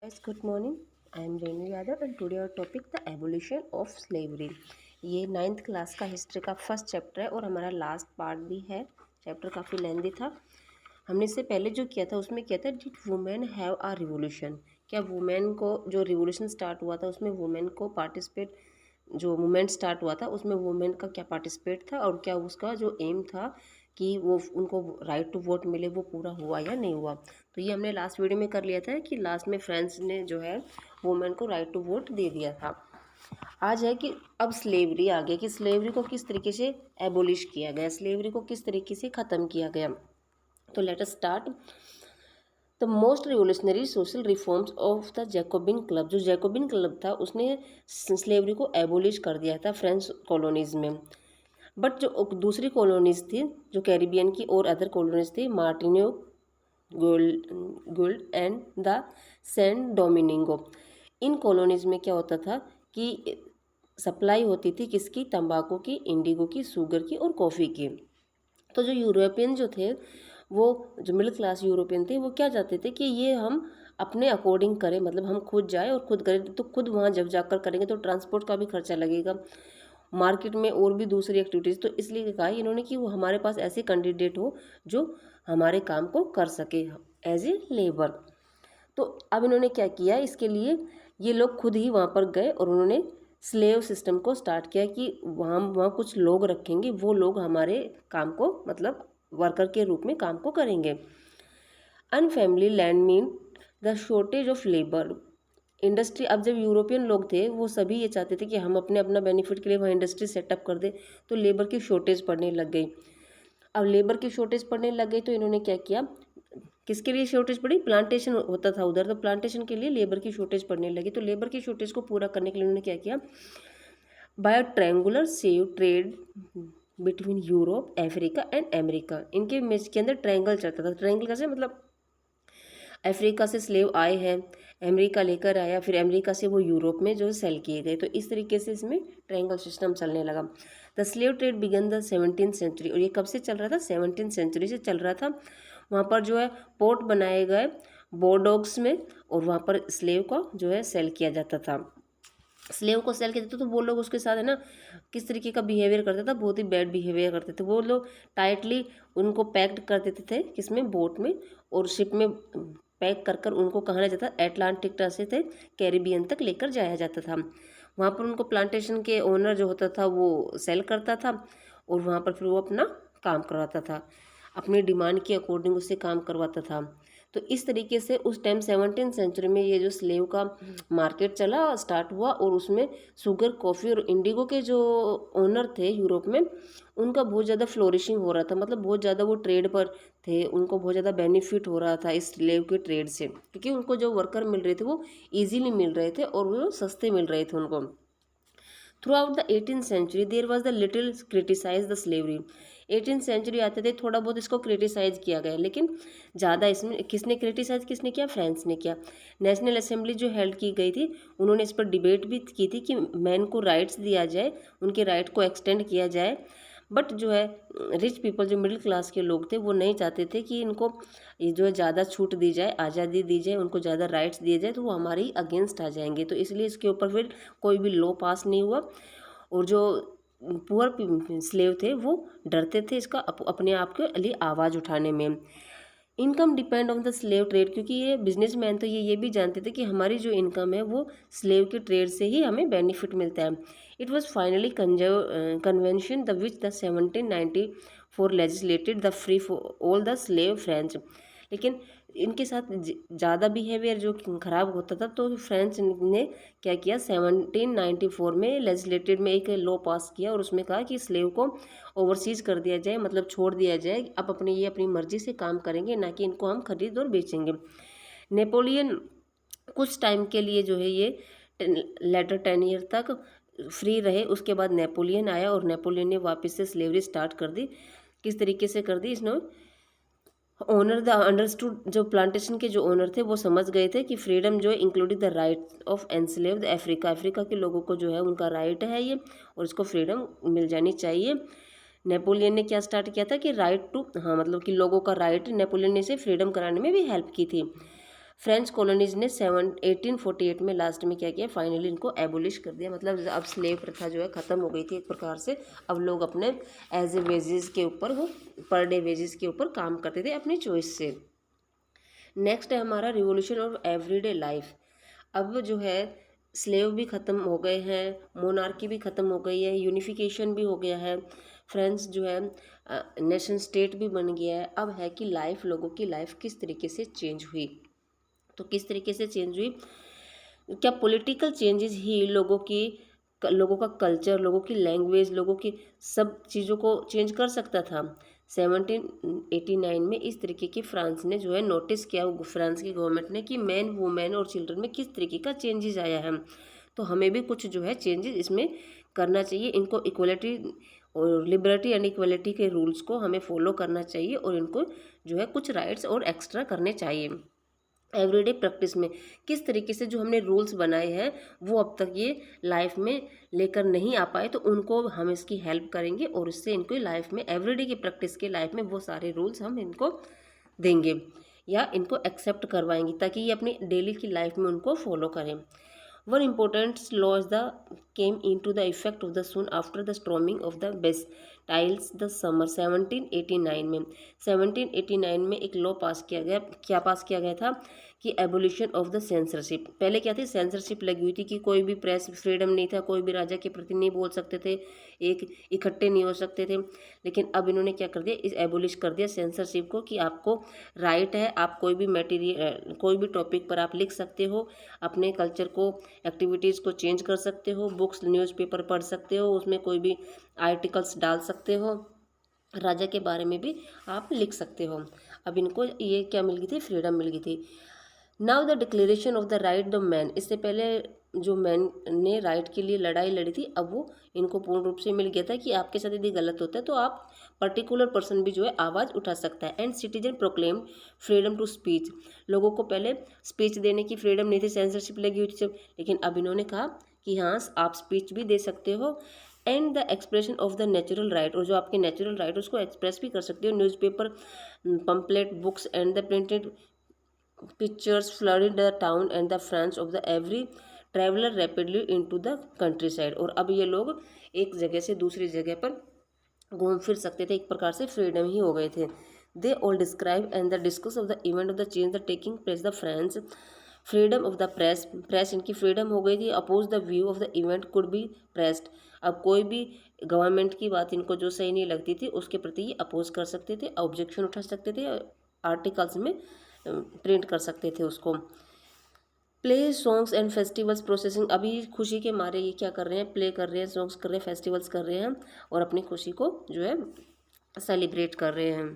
Guys, good morning. I am Renu Yadav and today our topic the abolition of slavery. ये 9th class का history का first chapter है और हमारा last part भी है। चैप्टर काफ़ी लेंदी था। हमने इससे पहले जो किया था उसमें क्या था, did women have a revolution. क्या वुमेन को जो रिवोल्यूशन स्टार्ट हुआ था उसमें वुमेन को पार्टिसिपेट, जो मूवमेंट स्टार्ट हुआ था उसमें वुमेन का क्या पार्टिसिपेट था और क्या उसका जो एम था कि वो उनको राइट टू वोट मिले वो पूरा हुआ या नहीं हुआ। तो ये हमने लास्ट वीडियो में कर लिया था कि लास्ट में फ्रांस ने जो है वुमेन को राइट टू वोट दे दिया था। आज है कि अब स्लेवरी आ गया कि स्लेवरी को किस तरीके से एबोलिश किया गया, स्लेवरी को किस तरीके से ख़त्म किया गया। तो let us start. The most revolutionary social reforms of the Jacobin club, जो जैकोबिन क्लब था उसने स्लेवरी को एबोलिश कर दिया था फ्रेंच कॉलोनीज में। बट जो दूसरी कॉलोनीज थी जो कैरिबियन की और अदर कॉलोनीज थी, मार्टिनो, गुल्ड and the San Domingo, in colonies में क्या होता था कि सप्लाई होती थी किसकी, तंबाकू की, इंडिगो की, शुगर की और कॉफ़ी की। तो जो यूरोपियन जो थे, वो जो मिडिल क्लास यूरोपियन थे, वो क्या चाहते थे कि ये हम अपने अकॉर्डिंग करें, मतलब हम खुद जाए और खुद करें। तो खुद वहाँ जब जाकर करेंगे तो ट्रांसपोर्ट का भी खर्चा लगेगा, मार्केट में और भी दूसरी एक्टिविटीज़। तो इसलिए कहा इन्होंने कि वो हमारे पास ऐसे कैंडिडेट हो जो हमारे काम को कर सके एज ए लेबर। तो अब इन्होंने क्या किया, इसके लिए ये लोग खुद ही वहाँ पर गए और उन्होंने स्लेव सिस्टम को स्टार्ट किया कि वहाँ कुछ लोग रखेंगे, वो लोग हमारे काम को मतलब वर्कर के रूप में काम को करेंगे। Unfamiliar land mean the shortage of labour industry. अब जब यूरोपियन लोग थे वो सभी ये चाहते थे कि हम अपने अपना बेनिफिट के लिए वहाँ इंडस्ट्री सेटअप कर दें, तो लेबर की शॉर्टेज पड़ने लग गई। अब लेबर की शॉर्टेज पड़ने लग गई तो इन्होंने क्या किया, किसके लिए शॉर्टेज पड़ी, प्लांटेशन होता था उधर, तो प्लांटेशन के लिए लेबर की शॉर्टेज पड़ने लगी। तो लेबर की शॉर्टेज को पूरा करने के लिए उन्होंने क्या किया, by triangular slave trade between Europe, Africa and America. इनके के अंदर ट्रायंगल चलता था। ट्रायंगल कैसे, मतलब अफ्रीका से स्लेव आए हैं, अमेरिका लेकर आया, फिर अमेरिका से वो यूरोप में जो सेल किए गए। तो इस तरीके से इसमें ट्रायंगल सिस्टम चलने लगा। The slave trade began the 17th century, और ये कब से चल रहा था, 17th सेंचुरी से चल रहा था। वहाँ पर जो है पोर्ट बनाए गए बोर्डोग्स में, और वहाँ पर स्लेव को जो है सेल किया जाता था। स्लेव को सेल किया जाता तो वो लोग उसके साथ है ना किस तरीके का बिहेवियर करता था, बहुत ही बैड बिहेवियर करते थे। वो लोग टाइटली उनको पैक्ड कर देते थे किसमें, बोट में, और शिप में पैक कर कर उनको कहाँ ले जाता, एटलांटिक से थे कैरिबियन तक लेकर जाया जाता था। वहाँ पर उनको प्लांटेशन के ओनर जो होता था वो सेल करता था, और वहाँ पर फिर वो अपना काम करवाता था, अपनी डिमांड के अकॉर्डिंग उससे काम करवाता था। तो इस तरीके से उस टाइम 17th सेंचुरी में ये जो स्लेव का मार्केट चला स्टार्ट हुआ, और उसमें शुगर, कॉफ़ी और इंडिगो के जो ओनर थे यूरोप में, उनका बहुत ज़्यादा फ्लोरिशिंग हो रहा था, मतलब बहुत ज़्यादा वो ट्रेड पर थे, उनको बहुत ज़्यादा बेनिफिट हो रहा था इस स्लेव के ट्रेड से, क्योंकि उनको जो वर्कर मिल रहे थे वो ईजीली मिल रहे थे और वो सस्ते मिल रहे थे उनको। Throughout the 18th century there was the little criticise the slavery. 18th century आते थे थोड़ा बहुत इसको क्रिटिसाइज किया गया, लेकिन ज़्यादा इसमें किसने क्रिटिसाइज किसने किया, फ्रांस ने किया। नेशनल असेंबली जो हेल्ड की गई थी उन्होंने इस पर डिबेट भी की थी कि मैन को राइट्स दिया जाए, उनके राइट को एक्सटेंड किया जाए। बट जो है रिच पीपल, जो मिडिल क्लास के लोग थे, वो नहीं चाहते थे कि इनको ये जो है ज़्यादा छूट दी जाए, आज़ादी दी जाए, उनको ज़्यादा राइट्स दिए जाए, तो वो हमारे अगेंस्ट आ जाएंगे। तो इसलिए इसके ऊपर फिर कोई भी लॉ पास नहीं हुआ, और जो पुअर स्लेव थे वो डरते थे इसका अपने आप के लिए आवाज़ उठाने में। Income depend on the slave trade, क्योंकि ये बिजनेसमैन तो ये भी जानते थे कि हमारी जो इनकम है वो स्लेव के ट्रेड से ही हमें बेनिफिट मिलता है। It was finally convention the which the 1794 legislated the free for all the slave French. लेकिन इनके साथ ज़्यादा बिहेवियर जो ख़राब होता था, तो फ्रेंच ने क्या किया, 1794 में लेजिस्लेटेड में एक लॉ पास किया, और उसमें कहा कि स्लेव को ओवरसीज कर दिया जाए, मतलब छोड़ दिया जाए, अब ये अपनी मर्जी से काम करेंगे, ना कि इनको हम खरीद और बेचेंगे। नेपोलियन कुछ टाइम के लिए जो है ये लेटर 10 ईयर तक फ्री रहे, उसके बाद नेपोलियन आया और नेपोलियन ने वापस से स्लेवरी स्टार्ट कर दी। किस तरीके से कर दी, इसने ओनर द अंडरस्टूड, जो प्लांटेशन के जो ओनर थे वो समझ गए थे कि फ्रीडम जो है including the right of enslaved Africa, Africa के लोगों को जो है उनका राइट है ये, और इसको फ्रीडम मिल जानी चाहिए। नेपोलियन ने क्या स्टार्ट किया था कि राइट टू, हाँ मतलब कि लोगों का राइट, नेपोलियन ने इसे फ्रीडम कराने में भी हेल्प की थी। फ्रेंच कॉलोनीज ने 1848 में लास्ट में क्या किया, फाइनली इनको एबोलिश कर दिया। मतलब अब स्लेव प्रथा जो है ख़त्म हो गई थी एक प्रकार से। अब लोग अपने एज ए वेजेस के ऊपर, वो पर डे वेजेस के ऊपर काम करते थे अपनी चॉइस से। नेक्स्ट है हमारा रिवोल्यूशन ऑफ एवरीडे लाइफ। अब जो है स्लेव भी ख़त्म हो गए हैं, मोनार्की भी ख़त्म हो गई है, यूनिफिकेशन भी हो गया है, फ्रांस जो है नेशन स्टेट भी बन गया है। अब है कि लाइफ, लोगों की लाइफ किस तरीके से चेंज हुई। तो किस तरीके से चेंज हुई, क्या पॉलिटिकल चेंजेस ही लोगों का कल्चर, लोगों की लैंग्वेज, लोगों की सब चीज़ों को चेंज कर सकता था। 1789 में इस तरीके की फ्रांस ने जो है नोटिस किया, फ्रांस की गवर्नमेंट ने, कि मैन, वुमेन और चिल्ड्रन में किस तरीके का चेंजेस आया है। तो हमें भी कुछ जो है चेंजेस इसमें करना चाहिए। इनको इक्वलिटी और लिबर्टी एंड इक्वलिटी के रूल्स को हमें फॉलो करना चाहिए, और इनको जो है कुछ राइट्स और एक्स्ट्रा करने चाहिए। एवरीडे प्रैक्टिस में किस तरीके से जो हमने रूल्स बनाए हैं वो अब तक ये लाइफ में लेकर नहीं आ पाए, तो उनको हम इसकी हेल्प करेंगे, और इससे इनको लाइफ में, एवरीडे की प्रैक्टिस के लाइफ में वो सारे रूल्स हम इनको देंगे या इनको एक्सेप्ट करवाएंगे, ताकि ये अपनी डेली की लाइफ में उनको फॉलो करें। One important law is the came into the effect of the soon after the storming of the Bastilles the summer 1789 में। 1789 में एक लॉ पास किया गया, क्या पास किया गया था कि एबोलिशन ऑफ द सेंसरशिप। पहले क्या थी, सेंसरशिप लगी हुई थी कि कोई भी प्रेस फ्रीडम नहीं था, कोई भी राजा के प्रति नहीं बोल सकते थे, एक इकट्ठे नहीं हो सकते थे। लेकिन अब इन्होंने क्या कर दिया, इस एबोलिश कर दिया सेंसरशिप को, कि आपको राइट है, आप कोई भी मटेरियल, कोई भी टॉपिक पर आप लिख सकते हो, अपने कल्चर को, एक्टिविटीज़ को चेंज कर सकते हो, बुक्स, न्यूज़पेपर पढ़ सकते हो, उसमें कोई भी आर्टिकल्स डाल सकते हो, राजा के बारे में भी आप लिख सकते हो। अब इनको ये क्या मिल गई थी, फ्रीडम मिल गई थी। Now the declaration of the right the man, इससे पहले जो मैन ने राइट के लिए लड़ाई लड़ी थी, अब वो इनको पूर्ण रूप से मिल गया था कि आपके साथ यदि गलत होता है तो आप पर्टिकुलर पर्सन भी जो है आवाज़ उठा सकता है। And citizen proclaim freedom to speech, लोगों को पहले स्पीच देने की फ्रीडम नहीं थी, सेंसरशिप लगी हुई थी सब, लेकिन अब इन्होंने कहा कि हाँ आप स्पीच भी दे सकते हो। And the expression of the natural right, और जो आपके नेचुरल राइट उसको एक्सप्रेस भी कर सकते हो। Newspaper, pamphlet, books and the printed pictures flooded the town and the France of the every traveler rapidly into the countryside। और अब ये लोग एक जगह से दूसरी जगह पर घूम फिर सकते थे, एक प्रकार से फ्रीडम ही हो गए थे। They all describe and the discuss of the event of the change the taking place the France, freedom of the press, press इनकी फ्रीडम हो गई थी। Oppose the view of the event could be pressed, अब कोई भी government की बात इनको जो सही नहीं लगती थी उसके प्रति ये अपोज कर सकते थे, ऑब्जेक्शन उठा सकते थे, आर्टिकल्स में प्रिंट कर सकते थे उसको। Play, songs and festivals processing, अभी खुशी के मारे ये क्या कर रहे हैं, प्ले कर रहे हैं, सॉन्ग्स कर रहे हैं, फेस्टिवल्स कर रहे हैं, और अपनी खुशी को जो है सेलिब्रेट कर रहे हैं।